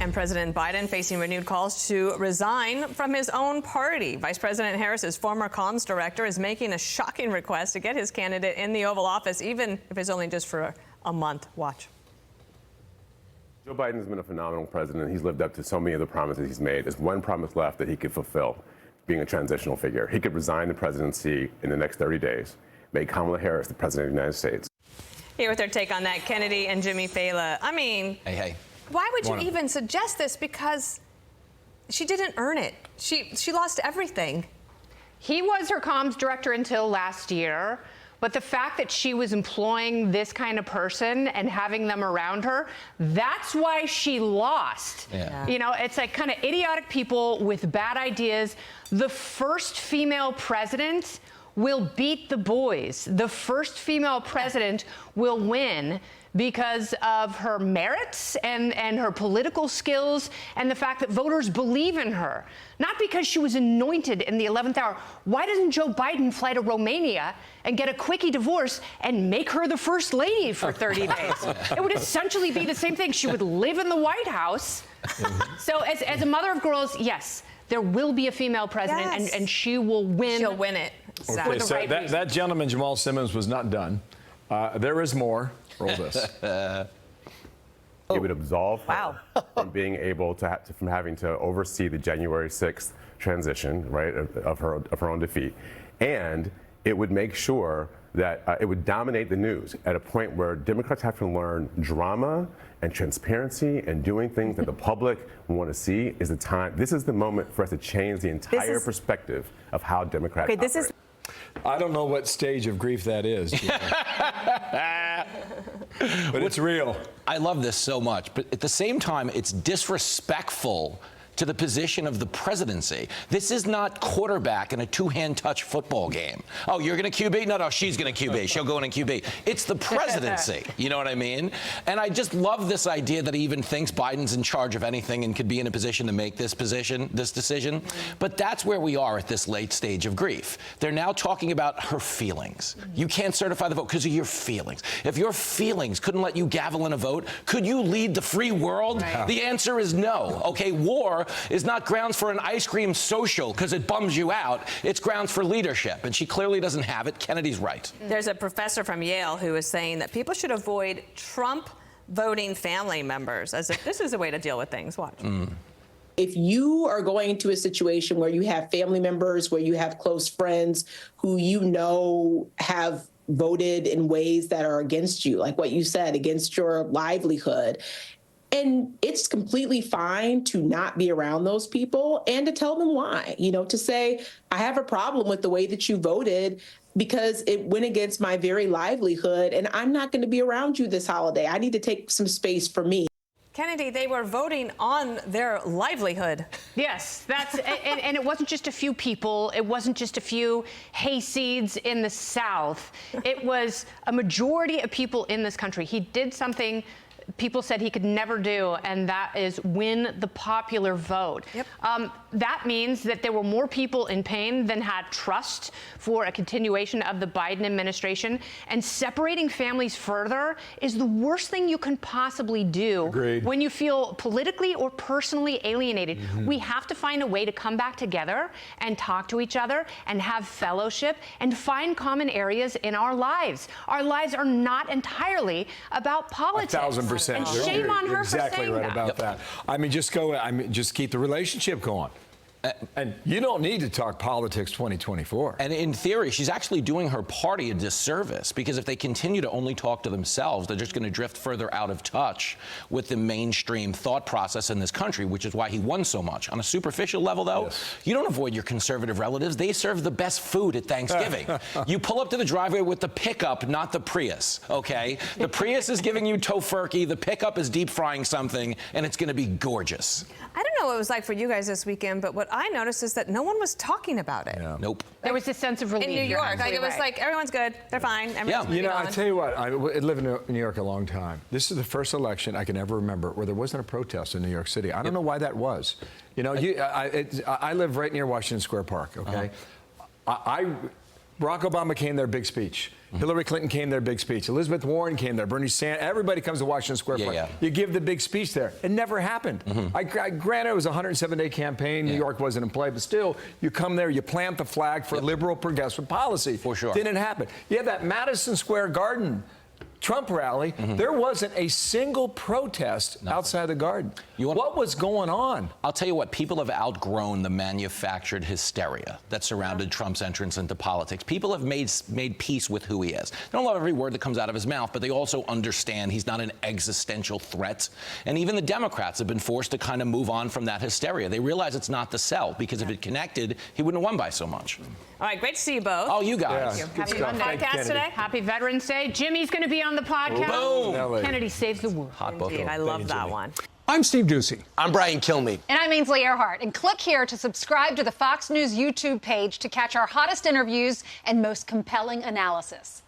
And President Biden facing renewed calls to resign from his own party. Vice President Harris's former comms director is making a shocking request to get his candidate in the Oval Office, even if it's only just for a month. Watch. Joe Biden has been a phenomenal president. He's lived up to so many of the promises he's made. There's one promise left that he could fulfill, being a transitional figure. He could resign the presidency in the next 30 days, make Kamala Harris the president of the United States. Here with their take on that, Kennedy and Jimmy Failla. I mean, hey. Why would you even suggest this? Because she didn't earn it. She lost everything. He was her comms director until last year. But the fact that she was employing this kind of person and having them around her, that's why she lost. Yeah. You know, it's like kind of idiotic people with bad ideas. The first female president will beat the boys. The first female president will win because of her merits and her political skills and the fact that voters believe in her. Not because she was anointed in the 11th hour. Why doesn't Joe Biden fly to Romania and get a quickie divorce and make her the first lady for 30 days? It would essentially be the same thing. She would live in the White House. So as a mother of girls, yes, there will be a female president, yes. and she will win. She'll win it. Okay, so right that gentleman, Jamal Simmons, was not done. There is more. Roll this. It would absolve her from being able to from having to oversee the January 6th transition, right, of her own defeat, and it would make sure that it would dominate the news at a point where Democrats have to learn drama and transparency and doing things that the public want to see. Is the time. This is the moment for us to change the entire perspective of how Democrats operate. I don't know what stage of grief that is, but it's real. I love this so much, but at the same time, it's disrespectful to the position of the presidency. This is not quarterback in a two-hand touch football game. Oh, you're going to QB? No, she's going to QB. She'll go in and QB. It's the presidency. You know what I mean? And I just love this idea that he even thinks Biden's in charge of anything and could be in a position to make this decision. But that's where we are at this late stage of grief. They're now talking about her feelings. You can't certify the vote because of your feelings. If your feelings couldn't let you gavel in a vote, could you lead the free world? Right. The answer is no. Okay, war is not grounds for an ice cream social because it bums you out. It's grounds for leadership, and she clearly doesn't have it. Kennedy's right. There's a professor from Yale who is saying that people should avoid Trump voting family members, as if this is a way to deal with things. Watch. If you are going into a situation where you have family members, where you have close friends who you know have voted in ways that are against you, like what you said, against your livelihood, and it's completely fine to not be around those people and to tell them why, you know, to say, I have a problem with the way that you voted because it went against my very livelihood and I'm not going to be around you this holiday. I need to take some space for me. Kennedy, they were voting on their livelihood. Yes, and it wasn't just a few people. It wasn't just a few hayseeds in the South. It was a majority of people in this country. He did something people said he could never do, and that is win the popular vote. Yep. That means that there were more people in pain than had trust for a continuation of the Biden administration, and separating families further is the worst thing you can possibly do. Agreed. When you feel politically or personally alienated. We have to find a way to come back together and talk to each other and have fellowship and find common areas in our lives. Our lives are not entirely about politics. 1,000%. And shame on her exactly for saying right that. about that. I mean, just keep the relationship going. And you don't need to talk politics 2024. And in theory, she's actually doing her party a disservice, because if they continue to only talk to themselves, they're just going to drift further out of touch with the mainstream thought process in this country, which is why he won so much. On a superficial level, though, you don't avoid your conservative relatives. They serve the best food at Thanksgiving. You pull up to the driveway with the pickup, not the Prius, okay? The Prius is giving you tofurkey, the pickup is deep frying something, and it's going to be gorgeous. I don't know what it was like for you guys this weekend, but what I noticed is that no one was talking about it. Yeah. Nope. There was this sense of relief. In New York, like, it was like, everyone's good, they're fine, everyone's You know, on. I tell you what, I lived in New York a long time. This is the first election I can ever remember where there wasn't a protest in New York City. I don't know why that was. You know, I live right near Washington Square Park, okay? Barack Obama came there, big speech. Hillary Clinton came there, big speech. Elizabeth Warren came there. Bernie Sanders. Everybody comes to Washington Square Park. Yeah. You give the big speech there. It never happened. Granted, it was a 107-day campaign. New York wasn't in play, but still, you come there, you plant the flag for liberal progressive policy. For sure. Didn't happen. You have that Madison Square Garden Trump rally, there wasn't a single protest outside the garden. What was going on? I'll tell you what, people have outgrown the manufactured hysteria that surrounded Trump's entrance into politics. People have made peace with who he is. They don't love every word that comes out of his mouth, but they also understand he's not an existential threat. And even the Democrats have been forced to kind of move on from that hysteria. They realize it's not the sell, because if it connected, he wouldn't have won by so much. All right, great to see you both. Oh, you guys. Yeah, Happy podcast today. Happy Veterans Day. Jimmy's going to be on the podcast. Boom. Kennedy saves the world. Hot both of Indeed, them. I love that one. I'm Steve Ducey. I'm Brian Kilmeade. And I'm Ainsley Earhart. And click here to subscribe to the Fox News YouTube page to catch our hottest interviews and most compelling analysis.